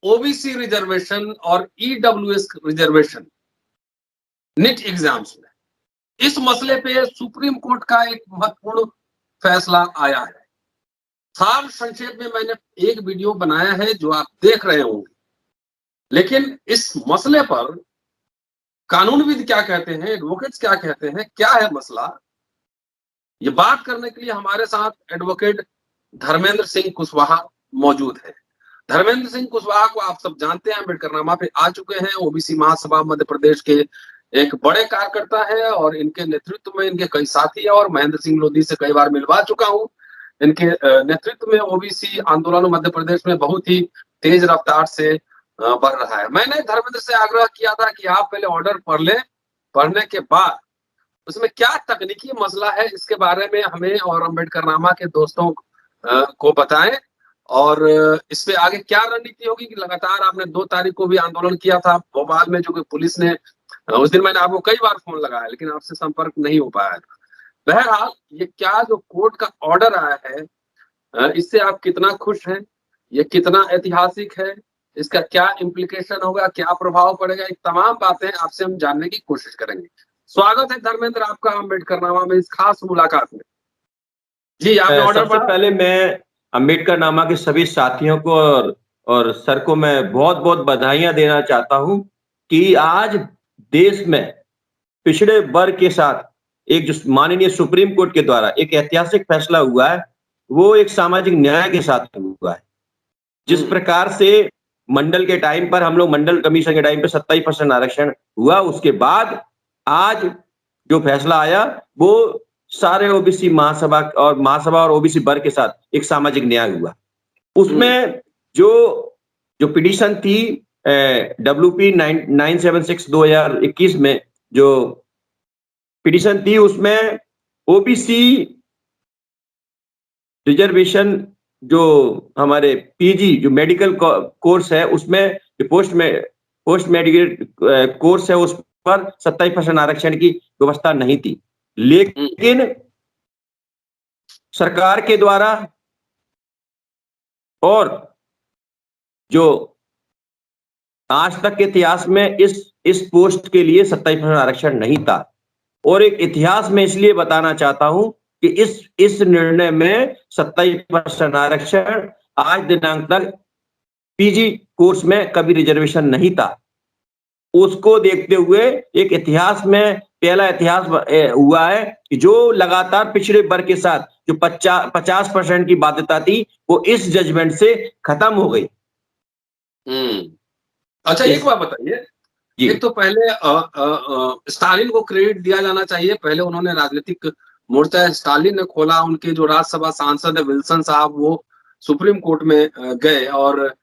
OBC reservation और EWS reservation NEET exams में, इस मसले पे सुप्रीम कोर्ट का एक महत्वपूर्ण फैसला आया है। सार संक्षेप में मैंने एक वीडियो बनाया है जो आप देख रहे होंगे, लेकिन इस मसले पर कानूनविद क्या कहते हैं, एडवोकेट्स क्या कहते हैं, क्या है मसला, ये बात करने के लिए हमारे साथ एडवोकेट धर्मेंद्र सिंह कुशवाहा मौजूद है। धर्मेंद्र सिंह कुशवाहा को आप सब जानते हैं, अम्बेडकरनामा पे आ चुके हैं, ओबीसी महासभा मध्य प्रदेश के एक बड़े कार्यकर्ता है और इनके नेतृत्व में इनके कई साथी है और महेंद्र सिंह लोधी से कई बार मिलवा चुका हूं। इनके नेतृत्व में ओबीसी आंदोलन मध्य प्रदेश में बहुत ही तेज रफ्तार से बढ़ रहा है। मैंने धर्मेंद्र से आग्रह किया था कि आप पहले ऑर्डर पढ़ लें, पढ़ने के बाद उसमें क्या तकनीकी मसला है इसके बारे में हमें और अम्बेडकरनामा के दोस्तों को बताएं, और इस पे आगे क्या रणनीति होगी कि लगातार आपने 2 तारीख को भी आंदोलन किया था भोपाल में, जो कि पुलिस ने, उस दिन मैंने आपको कई बार फोन लगाया लेकिन आपसे संपर्क नहीं हो पाया था। बहरहाल ये क्या जो कोर्ट का ऑर्डर आया है, इससे आप कितना खुश हैं, ये कितना ऐतिहासिक है, इसका क्या इम्प्लीकेशन होगा, क्या प्रभाव पड़ेगा, ये तमाम बातें आपसे हम जानने की कोशिश करेंगे। स्वागत है धर्मेंद्र आपका अम्बेडकरनामा में इस खास मुलाकात में। जी आपने ऑर्डर सबसे पहले मैं अम्बेडकरनामा के सभी साथियों को और सर को मैं बहुत बहुत बधाइयां देना चाहता हूं कि आज देश में पिछड़े वर्ग के साथ एक जो माननीय सुप्रीम कोर्ट के द्वारा एक ऐतिहासिक फैसला हुआ है, वो एक सामाजिक न्याय के साथ हुआ है। जिस प्रकार से मंडल के टाइम पर हम लोग मंडल कमीशन के टाइम पे 27% आरक्षण हुआ, उसके बाद आज जो फैसला आया वो सारे ओबीसी महासभा और ओबीसी वर्ग के साथ एक सामाजिक न्याय हुआ। उसमें जो पिटीशन थी WP 976 2021 में जो पिटीशन थी, उसमें ओबीसी रिजर्वेशन जो हमारे पीजी जो मेडिकल कोर्स है उसमें जो पोस्ट मेडिकल कोर्स है उस पर 27% आरक्षण की व्यवस्था नहीं थी, लेकिन सरकार के द्वारा और जो आज तक के इतिहास में इस पोस्ट के लिए 27% आरक्षण नहीं था। और एक इतिहास में इसलिए बताना चाहता हूं कि इस निर्णय में 27% आरक्षण आज दिनांक तक पीजी कोर्स में कभी रिजर्वेशन नहीं था। उसको देखते हुए एक इतिहास में पहला इतिहास हुआ है कि जो लगातार पिछड़े वर्ग के साथ जो 50% की बाध्यता थी वो इस जजमेंट से खत्म हो गई। अच्छा एक बात बताइए, एक तो पहले स्टालिन को क्रेडिट दिया जाना चाहिए, पहले उन्होंने राजनीतिक मोर्चा स्टालिन ने खोला, उनके जो राज्यसभा सांसद है विल्सन साहब वो सुप्रीम कोर्ट में गए और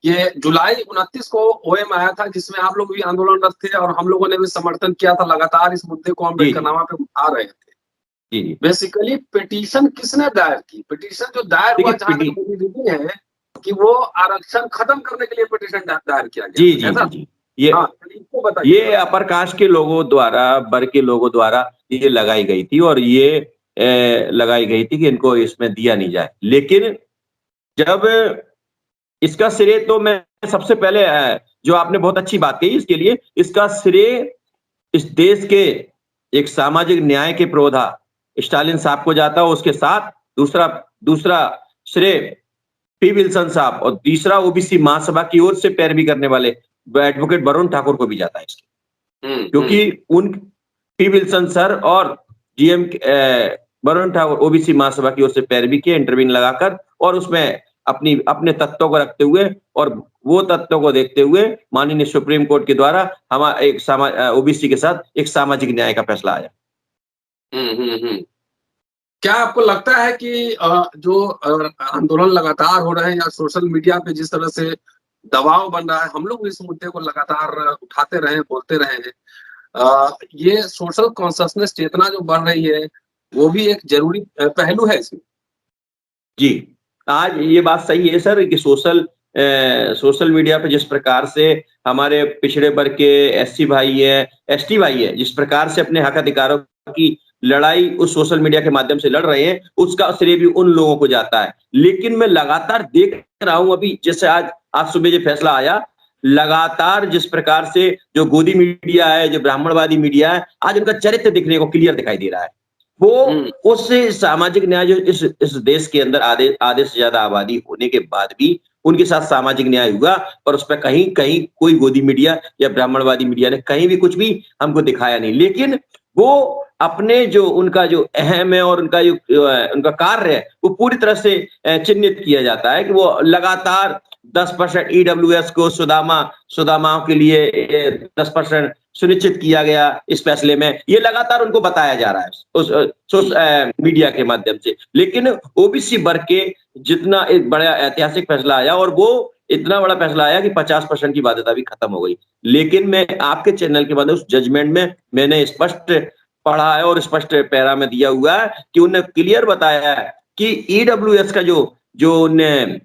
ये जुलाई 29 को ओएम आया था जिसमें आप लोग भी आंदोलनरत थे और हम लोगों ने भी समर्थन किया था, लगातार इस मुद्दे को अम्बेडकरनामा पे उठा रहे थे। बेसिकली पिटीशन किसने दायर की? पिटीशन जो दायर हुआ जहां तक है कि वो आरक्षण खत्म करने के लिए पिटीशन दायर किया गया। जी ये अपर कास्ट के लोगों द्वारा, वर्ग के लोगों द्वारा ये लगाई गई थी और ये लगाई गई थी कि इनको इसमें दिया नहीं जाए। लेकिन जब इसका श्रेय तो मैं सबसे पहले जो आपने बहुत अच्छी बात कही इसके लिए, इसका श्रेय इस देश के एक सामाजिक न्याय के प्रोधा स्टालिन साहब को जाता है। उसके साथ दूसरा श्रेय पी विल्सन साहब और तीसरा ओबीसी महासभा की ओर से पैरवी करने वाले एडवोकेट वरुण ठाकुर को भी जाता है इसके, क्योंकि उन पी विल्सन सर और जीएम वरुण ठाकुर ओबीसी महासभा की ओर से पैरवी किए इंटरव्यू लगाकर, और उसमें अपने तत्वों को रखते हुए और वो तत्वों को देखते हुए माननीय सुप्रीम कोर्ट के द्वारा हमारा एक ओबीसी के साथ एक सामाजिक न्याय का फैसला आया। क्या आपको लगता है कि जो आंदोलन लगातार हो रहे हैं या सोशल मीडिया पे जिस तरह से दबाव बन रहा है, हम लोग इस मुद्दे को लगातार उठाते रहे, बोलते रहे हैं, ये सोशल कॉन्शसनेस चेतना जो बढ़ रही है वो भी एक जरूरी पहलू है इसमें? जी, आज ये बात सही है सर कि सोशल मीडिया पे जिस प्रकार से हमारे पिछड़े वर्ग के SC भाई है, ST भाई है, जिस प्रकार से अपने हक अधिकारों की लड़ाई उस सोशल मीडिया के माध्यम से लड़ रहे हैं, उसका श्रेय भी उन लोगों को जाता है। लेकिन मैं लगातार देख रहा हूं, अभी जैसे आज सुबह ये फैसला आया, लगातार जिस प्रकार से जो गोदी मीडिया है, जो ब्राह्मणवादी मीडिया है, आज उनका चरित्र दिखने को क्लियर दिखाई दे रहा है। वो उस सामाजिक न्याय जो इस देश के अंदर आधे से ज्यादा आबादी होने के बाद भी उनके साथ सामाजिक न्याय हुआ, पर उस पर कहीं कहीं कोई गोदी मीडिया या ब्राह्मणवादी मीडिया ने कहीं भी कुछ भी हमको दिखाया नहीं। लेकिन वो अपने जो उनका जो अहम है और उनका जो उनका कार्य है वो पूरी तरह से चिन्हित किया जाता है कि वो लगातार 10% ईडब्ल्यूएस को सुदामाओं के लिए 10% सुनिश्चित किया गया इस फैसले में, ये लगातार उनको बताया जा रहा है उस मीडिया के माध्यम से। लेकिन ओबीसी वर्ग के जितना एक बड़ा ऐतिहासिक फैसला आया और वो इतना बड़ा फैसला आया कि 50% की बाध्यता भी खत्म हो गई। लेकिन मैं आपके चैनल के बाद उस जजमेंट में मैंने स्पष्ट पढ़ा है और स्पष्ट पैरा में दिया हुआ है कि उन्हें क्लियर बताया है कि ईडब्ल्यूएस का जो उन्हें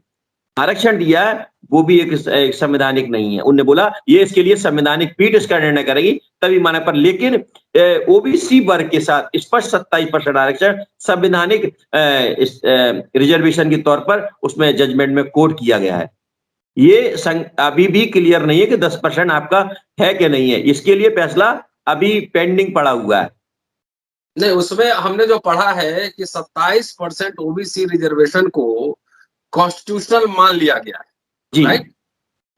आरक्षण दिया है वो भी एक संवैधानिक नहीं है। उन्होंने बोला ये इसके लिए संवैधानिक पीठ इसका निर्णय करेगी तभी माने पर, लेकिन ओबीसी वर्ग के साथ स्पष्ट 27% आरक्षण संवैधानिक रिजर्वेशन के तौर पर उसमें जजमेंट में कोट किया गया है। ये अभी भी क्लियर नहीं है कि 10% आपका है कि नहीं है, इसके लिए फैसला अभी पेंडिंग पड़ा हुआ है। नहीं, उसमें हमने जो पढ़ा है कि 27% ओबीसी रिजर्वेशन को कॉन्स्टिट्यूशनल मान लिया गया है, जी राइट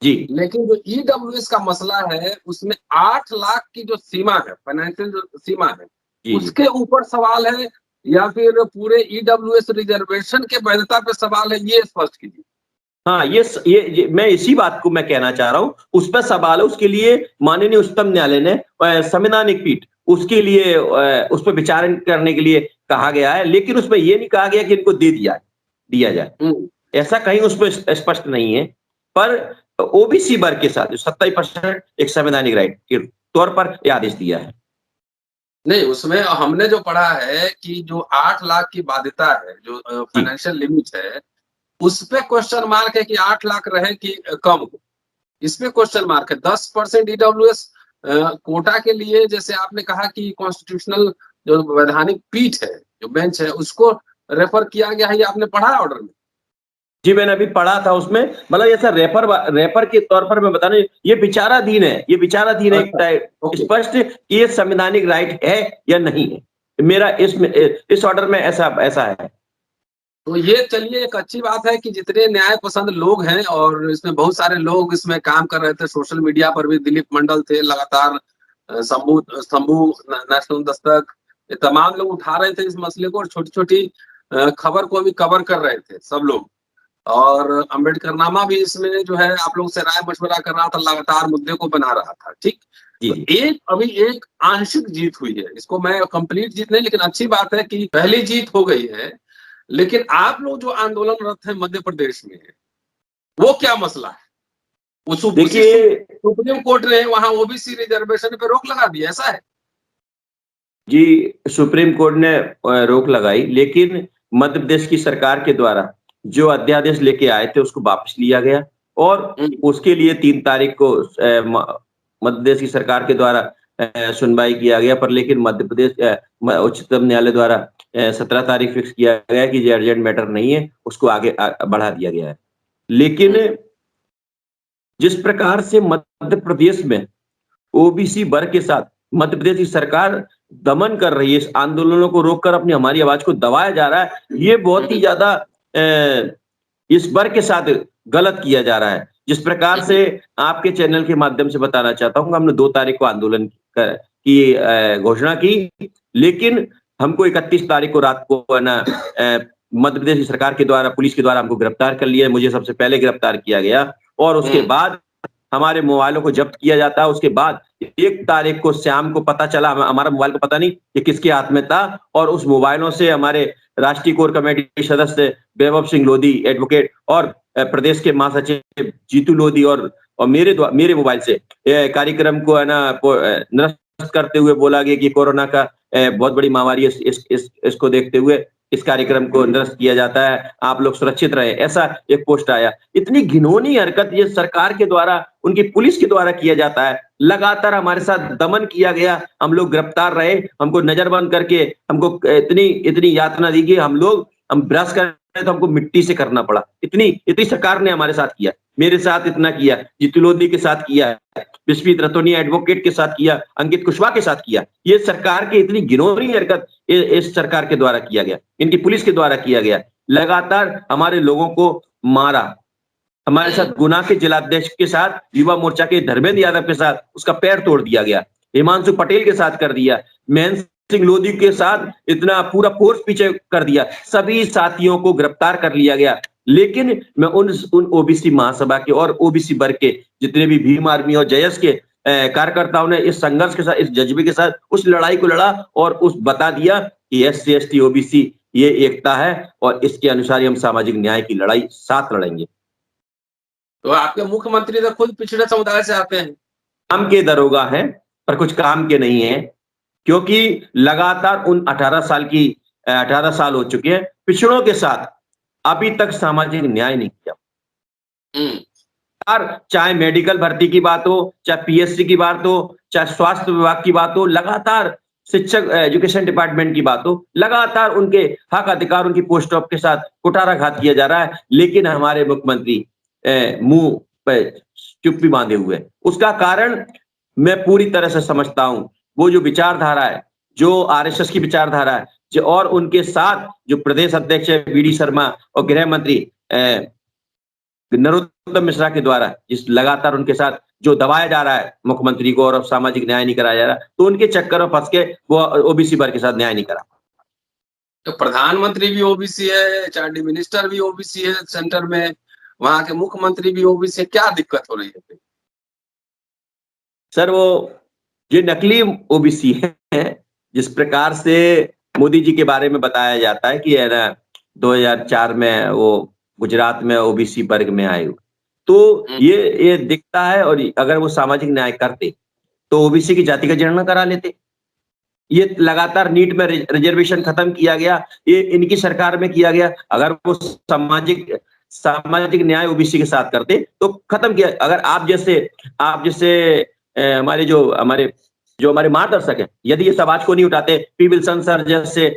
जी। लेकिन जो ईडब्ल्यूएस का मसला है उसमें 8 लाख की जो सीमा है, फाइनेंशियल जो सीमा है जी, उसके ऊपर सवाल है या फिर पूरे ईडब्ल्यूएस रिजर्वेशन के वैधता पे सवाल है, ये स्पष्ट कीजिए। हाँ, ये मैं इसी बात को मैं कहना चाह रहा हूँ, उस पर सवाल है। उसके लिए माननीय उच्चतम न्यायालय ने संवैधानिक पीठ उसके लिए उस पर विचार करने के लिए कहा गया है, लेकिन उसमें ये नहीं कहा गया कि इनको दिया जाए, ऐसा कहीं उस पर स्पष्ट नहीं है। पर ओबीसी वर्ग के साथ 27% एक संवैधानिक राइट के तौर पर यह आदेश दिया है। नहीं, उसमें हमने जो पढ़ा है कि जो 8 लाख की बाध्यता है, जो फाइनेंशियल लिमिट है, उस पे क्वेश्चन मार्क है कि 8 लाख रहे कि कम हो, इस पे क्वेश्चन मार्क है। 10% ईडब्ल्यूएस कोटा के लिए, जैसे आपने कहा कि कॉन्स्टिट्यूशनल जो वैधानिक पीठ है, जो बेंच है, उसको रेफर किया गया है, ये आपने पढ़ा है ऑर्डर में? जी, मैंने अभी पढ़ा था उसमें, मतलब ऐसा रेफर के तौर पर मैं बता रहा हूं, ये विचाराधीन है, स्पष्ट कि ये संवैधानिक राइट है या नहीं है। मेरा इस ऑर्डर में ऐसा है। तो ये चलिए एक अच्छी बात है कि जितने न्याय पसंद लोग हैं, और इसमें बहुत सारे लोग इसमें काम कर रहे थे, सोशल मीडिया पर भी दिलीप मंडल थे लगातार, शंभू नेशनल दस्तक, ये तमाम लोग उठा रहे थे इस मसले को और छोटी छोटी खबर को भी कवर कर रहे थे सब लोग। और अम्बेडकर नामा भी इसमें जो है आप लोग से राय मशवरा कर रहा था, लगातार मुद्दे को बना रहा था, ठीक। तो अभी एक आंशिक जीत हुई है, इसको मैं कंप्लीट जीत नहीं, लेकिन अच्छी बात है कि पहली जीत हो गई है। लेकिन आप लोग जो आंदोलनरत है मध्य प्रदेश में, वो क्या मसला है? देखिए, सुप्रीम कोर्ट ने वहां ओबीसी रिजर्वेशन पे रोक लगा दी, ऐसा है? जी, सुप्रीम कोर्ट ने रोक लगाई, लेकिन मध्य प्रदेश की सरकार के द्वारा जो अध्यादेश लेके आए थे उसको वापस लिया गया और उसके लिए 3 तारीख को मध्य प्रदेश की सरकार के द्वारा सुनवाई किया गया। पर लेकिन मध्य प्रदेश उच्चतम न्यायालय द्वारा 17 तारीख फिक्स किया गया कि ये अर्जेंट मैटर नहीं है, उसको आगे बढ़ा दिया गया है। लेकिन जिस प्रकार से मध्य प्रदेश में ओबीसी वर्ग के साथ मध्य प्रदेश की सरकार दमन कर रही है, इस आंदोलनों को रोककर अपनी हमारी आवाज को दबाया जा रहा है, ये बहुत ही ज्यादा इस वर्ग के साथ गलत किया जा रहा है। जिस प्रकार से आपके चैनल के माध्यम से बताना चाहता हूँ, हमने 2 तारीख को आंदोलन की घोषणा की, लेकिन हमको 31 तारीख को रात को मध्य प्रदेश की सरकार के द्वारा, पुलिस के द्वारा हमको गिरफ्तार कर लिया। मुझे सबसे पहले गिरफ्तार किया गया और उसके बाद हमारे मोबाइलों को जब्त किया जाता है। उसके बाद 1 तारीख को शाम को पता चला, हमारा मोबाइल को पता नहीं कि किसके हाथ में था, और उस मोबाइलों से हमारे राष्ट्रीय कोर कमेटी सदस्य वैभव सिंह लोधी एडवोकेट और प्रदेश के महासचिव जीतू लोधी और मेरे मोबाइल से कार्यक्रम को निरस्त करते हुए बोला गया कि कोरोना का बहुत बड़ी महामारी है, इसको देखते हुए इस कार्यक्रम को निरस्त किया जाता है, आप लोग सुरक्षित रहे, ऐसा एक पोस्ट आया। इतनी घिनौनी हरकत ये सरकार के द्वारा, उनकी पुलिस के द्वारा किया जाता है। लगातार हमारे साथ दमन किया गया, हम लोग गिरफ्तार रहे, हमको नजरबंद करके हमको इतनी यातना दी कि हम ब्रश कर रहे तो हमको मिट्टी से करना पड़ा। इतनी सरकार ने हमारे साथ किया। मेरे साथ इतना किया, जीतू लोधी के साथ किया है, विस्मित रतोनिया एडवोकेट के साथ किया, अंकित कुशवाहा के साथ किया। ये सरकार की इतनी घिनौनी हरकत इस सरकार के द्वारा किया गया, इनकी पुलिस के द्वारा किया गया। लगातार हमारे लोगों को मारा, हमारे साथ गुना के जिलाध्यक्ष के साथ, युवा मोर्चा के धर्मेंद्र यादव के साथ उसका पैर तोड़ दिया गया, हिमांशु पटेल के साथ कर दिया, महेंद्र सिंह लोधी के साथ इतना पूरा फोर्स पीछे कर दिया, सभी साथियों को गिरफ्तार कर लिया गया। लेकिन मैं उन ओबीसी महासभा के और ओबीसी वर्ग के जितने भी भीम आर्मी और जयस के कार्यकर्ताओं ने इस संघर्ष के साथ, इस जज्बे के साथ उस लड़ाई को लड़ा और उस बता दिया कि SC ST OBC ये एकता है और इसके अनुसार ही हम सामाजिक न्याय की लड़ाई साथ लड़ेंगे। तो आपके मुख्यमंत्री तो खुद पिछड़े समुदाय से आते हैं। काम के दरोगा हैं पर कुछ काम के नहीं है, क्योंकि लगातार उन 18 साल हो चुके हैं, पिछड़ों के साथ अभी तक सामाजिक न्याय नहीं किया। चाहे मेडिकल भर्ती की बात हो, चाहे PSC की बात हो, चाहे स्वास्थ्य विभाग की बात हो, लगातार शिक्षक एजुकेशन डिपार्टमेंट की बात हो, लगातार उनके हक अधिकार, उनकी पोस्ट ऑफ के साथ कुठाराघात किया जा रहा है। लेकिन हमारे मुख्यमंत्री मुंह पे चुप्पी बांधे हुए हैं। उसका कारण मैं पूरी तरह से समझता हूं, वो जो विचारधारा है, जो RSS की विचारधारा है, जो और उनके साथ जो प्रदेश अध्यक्ष है VD शर्मा और गृह मंत्री नरोत्तम मिश्रा के द्वारा जिस लगातार उनके साथ जो दबाया जा रहा है मुख्यमंत्री को और सामाजिक न्याय नहीं कराया जा रहा, तो उनके चक्कर में फंस के वो OBC वर्ग के साथ न्याय नहीं करा। तो प्रधानमंत्री भी OBC है, चार्डी मिनिस्टर भी OBC है सेंटर में, वहां के मुख्यमंत्री भी OBC है, क्या दिक्कत हो रही है? सर वो ये नकली OBC है, जिस प्रकार से मोदी जी के बारे में बताया जाता है कि 2004 में वो गुजरात में OBC वर्ग में आए, तो ये दिखता है। और अगर वो सामाजिक न्याय करते तो OBC की जाति का जनगणना करा लेते। ये लगातार नीट में रिजर्वेशन खत्म किया गया, ये इनकी सरकार में किया गया। अगर वो सामाजिक न्याय OBC के साथ करते तो खत्म किया। अगर आप जैसे हमारे मार्गदर्शक हैं, यदि इस आवाज को नहीं उठाते, P विल्सन सर जैसे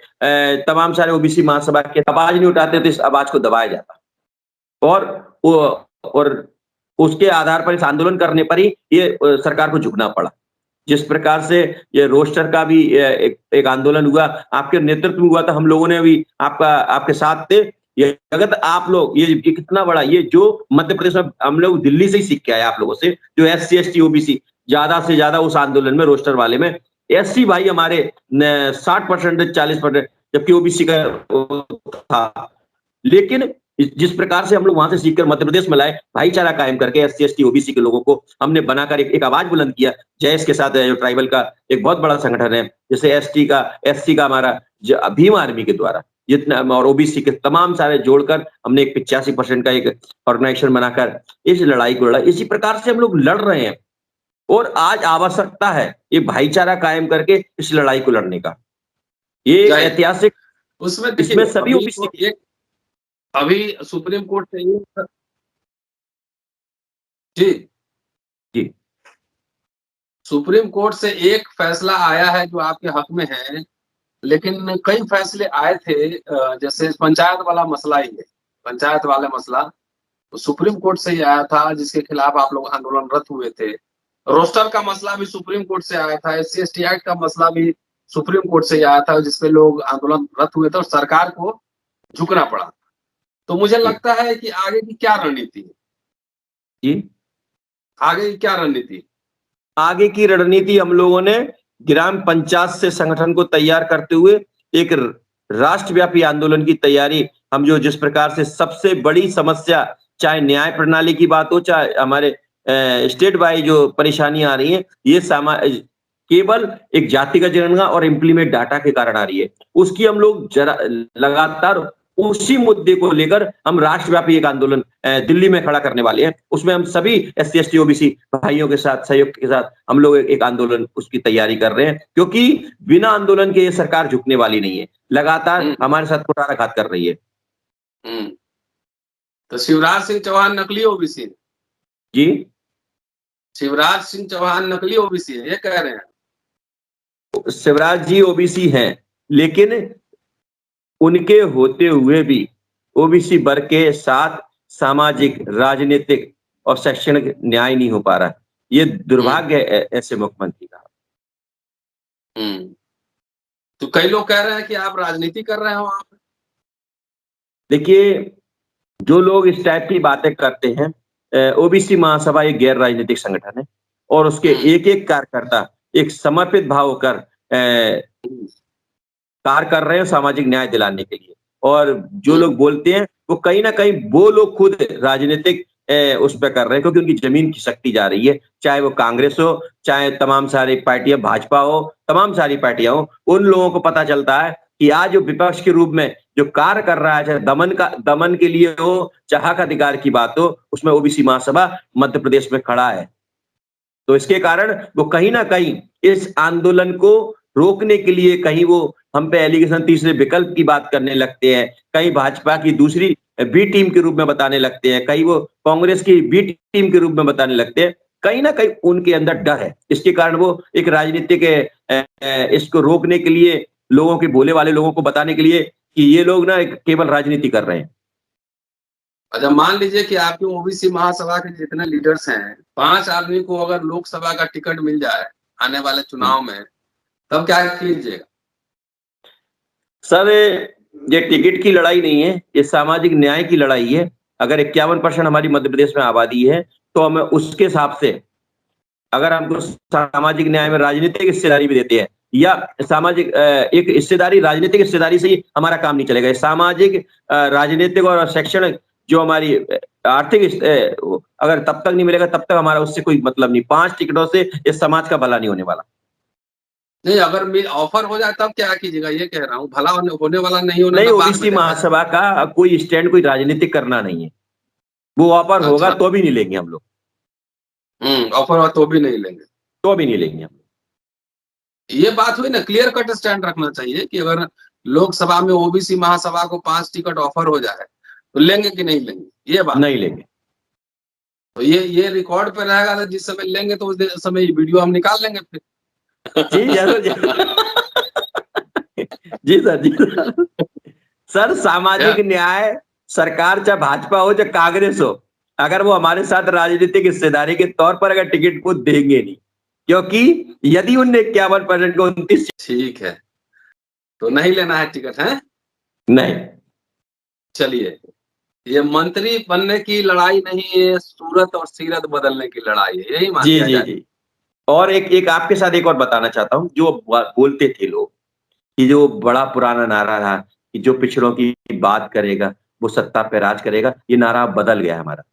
तमाम सारे OBC महासभा के आवाज नहीं उठाते, तो इस आवाज को दबाया जाता और उसके आधार पर इस आंदोलन करने पर ही ये सरकार को झुकना पड़ा। जिस प्रकार से ये रोस्टर का भी एक आंदोलन हुआ, आपके नेतृत्व में हुआ था, हम लोगों ने भी आपके साथ थे। ये अगर आप लोग ये कितना बड़ा, ये जो मध्य प्रदेश में हम लोग दिल्ली से ही सीख के आए आप लोगों से, जो SC ST OBC ज्यादा से ज्यादा उस आंदोलन में रोस्टर वाले में, SC भाई हमारे 60% 40%, जबकि OBC का था। लेकिन जिस प्रकार से हम लोग वहां से सीखकर मध्य प्रदेश में लाए, भाईचारा कायम करके SC ST OBC के लोगों को हमने बनाकर एक आवाज बुलंद किया। जयस के साथ जो ट्राइबल का एक बहुत बड़ा संगठन है, जैसे SC का हमारा भीम आर्मी के द्वारा जितना, और OBC के तमाम सारे जोड़कर हमने एक 85% का एक ऑर्गेनाइजेशन बनाकर इस लड़ाई को लड़ा। इसी प्रकार से हम लोग लड़ रहे हैं और आज आवश्यकता है ये भाईचारा कायम करके इस लड़ाई को लड़ने का। ये ऐतिहासिक, इसमें सभी OBC अभी सुप्रीम कोर्ट से जी सुप्रीम कोर्ट से एक फैसला आया है जो आपके हक में है, लेकिन कई फैसले आए थे, जैसे पंचायत वाला मसला ही है, पंचायत वाला मसला तो सुप्रीम कोर्ट से ही आया था, जिसके खिलाफ आप लोग आंदोलनरत हुए थे। रोस्टर का मसला भी सुप्रीम कोर्ट से आया था, SC ST एक्ट का मसला भी सुप्रीम कोर्ट से ही आया था, जिसपे लोग आंदोलनरत हुए थे और सरकार को झुकना पड़ा। तो मुझे लगता है कि आगे की क्या रणनीति है? जी, आगे की क्या रणनीति? आगे की रणनीति हम लोगों ने ग्राम पंचायत से संगठन को तैयार करते हुए एक राष्ट्रव्यापी आंदोलन की तैयारी, हम जो जिस प्रकार से सबसे बड़ी समस्या, चाहे न्याय प्रणाली की बात हो, चाहे हमारे स्टेट वाइज जो परेशानियां आ रही हैं, ये केवल एक जातिगत जनगणना और इम्प्लीमेंट डाटा के कारण आ रही है। उसकी हम लोग लगातार उसी मुद्दे को लेकर हम राष्ट्रव्यापी एक आंदोलन दिल्ली में खड़ा करने वाले हैं। उसमें हम सभी SC ST OBC भाइयों के साथ, सहयोग के साथ हम लोग एक आंदोलन उसकी तैयारी कर रहे हैं, क्योंकि बिना आंदोलन के ये सरकार झुकने वाली नहीं है, लगातार हमारे साथ कुठाराघात कर रही है। तो शिवराज सिंह चौहान नकली OBC? जी, शिवराज सिंह चौहान नकली OBC है, ये कह रहे हैं? शिवराज जी OBC हैं, लेकिन उनके होते हुए भी OBC वर्ग के साथ सामाजिक, राजनीतिक और शैक्षणिक न्याय नहीं हो पा रहा है। ये दुर्भाग्य है ऐसे मुख्यमंत्री का। तो कई लोग कह रहे हैं कि आप राजनीति कर रहे हो वहां पे। देखिए, जो लोग इस टाइप की बातें करते हैं, ओबीसी महासभा एक गैर राजनीतिक संगठन है और उसके एक-एक कार्यकर्ता एक समर्पित भाव होकर कार्य कर रहे हैं सामाजिक न्याय दिलाने के लिए। और जो लोग बोलते हैं वो कहीं न कहीं वो लोग खुद राजनीतिक उस पे कर रहे हैं, क्योंकि उनकी ज़मीन खिसकती जा रही है। चाहे वो कांग्रेस हो, चाहे तमाम सारी पार्टियाँ भाजपा हो, तमाम सारी पार्टियाँ हो, उन लोगों को पता चलता है कि आज जो विपक्ष के रूप में जो कार्य कर रहा है, चाहे दमन के लिए हो, चाहे हक अधिकार की बात हो, उसमें ओबीसी महासभा मध्य प्रदेश में खड़ा है। तो इसके कारण वो कहीं न कहीं इस आंदोलन को रोकने के लिए कहीं वो हम पे एलिगेशन तीसरे विकल्प की बात करने लगते हैं, कहीं भाजपा की दूसरी बी टीम के रूप में बताने लगते हैं, कहीं वो कांग्रेस की बी टीम के रूप में बताने लगते हैं। कहीं न कहीं उनके अंदर डर है। इसके कारण वो एक राजनीतिक इसको रोकने के लिए लोगों के भोले वाले लोगों को बताने के लिए कि ये लोग ना एक केवल राजनीति कर रहे हैं। अच्छा, मान लीजिए कि आपके ओबीसी महासभा के जितने लीडर्स हैं, 5 आदमी को अगर लोकसभा का टिकट मिल जाए आने वाले चुनाव में, तब क्या कीजिएगा? सर, ये टिकट की लड़ाई नहीं है, ये सामाजिक न्याय की लड़ाई है। अगर 51% हमारी मध्य प्रदेश में आबादी है, तो हमें उसके हिसाब से अगर हमको सामाजिक न्याय में राजनीतिक हिस्सेदारी भी देते हैं या सामाजिक एक हिस्सेदारी, राजनीतिक हिस्सेदारी से ही हमारा काम नहीं चलेगा। सामाजिक, राजनीतिक और शैक्षणिक जो हमारी आर्थिक अगर तब तक नहीं मिलेगा, तब तक हमारा उससे कोई मतलब नहीं। 5 टिकटों से इस समाज का भला नहीं होने वाला। नहीं, अगर ऑफर हो जाए तब क्या कीजिएगा, ये कह रहा हूँ। भला होने वाला नहीं होने नहीं, का बाद ओबीसी में महासभा का कोई स्टैंड, कोई राजनीतिक करना नहीं है। वो ऑफर होगा अच्छा। तो भी नहीं लेंगे हम लोग, ऑफर हुआ तो भी नहीं लेंगे। तो भी नहीं लेंगे हम। ये बात हुई ना, क्लियर कट स्टैंड रखना चाहिए कि अगर लोकसभा में ओबीसी महासभा को 5 टिकट ऑफर हो जाए तो लेंगे कि नहीं लेंगे, ये बात। नहीं लेंगे। तो ये रिकॉर्ड पे रहेगा, तो जिस समय लेंगे तो उस समय ये वीडियो हम निकाल लेंगे फिर। जी जरूर जी। जी सर, जी सर। सर, सामाजिक न्याय सरकार चाहे भाजपा हो चाहे कांग्रेस हो, अगर वो हमारे साथ राजनीतिक हिस्सेदारी के तौर पर अगर टिकट को देंगे नहीं, क्योंकि यदि उनने 51% को 29। ठीक है, तो नहीं लेना है टिकट, है? नहीं। चलिए, ये मंत्री बनने की लड़ाई नहीं है, सूरत और सीरत बदलने की लड़ाई है, यही मान जी लिया जी जाए। जी। और एक आपके साथ एक और बताना चाहता हूँ, जो बोलते थे लोग कि जो बड़ा पुराना नारा था कि जो पिछड़ों की बात करेगा वो सत्ता पे राज करेगा, ये नारा बदल गया है हमारा।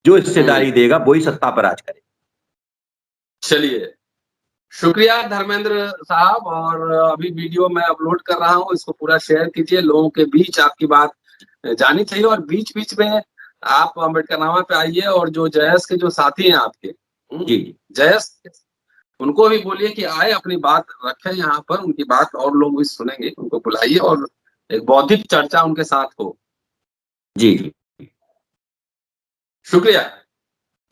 जो हिस्सेदारी देगा वही सत्ता पर राज करेगा। चलिए, शुक्रिया धर्मेंद्र साहब। और अभी वीडियो मैं अपलोड कर रहा हूँ, इसको पूरा शेयर कीजिए, लोगों के बीच आपकी बात जानी चाहिए। और बीच बीच में आप अम्बेडकरनामा पे आइए, और जो जयस के जो साथी हैं आपके, जी जयस, उनको भी बोलिए कि आए, अपनी बात रखें यहाँ पर, उनकी बात और लोग भी सुनेंगे, उनको बुलाइए और एक बौद्धिक चर्चा उनके साथ हो। जी जी। शुक्रिया।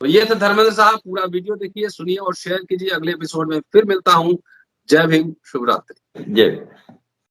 तो ये थे धर्मेंद्र साहब। पूरा वीडियो देखिए, सुनिए और शेयर कीजिए। अगले एपिसोड में फिर मिलता हूँ। जय भीम, शुभ रात्रि। जय।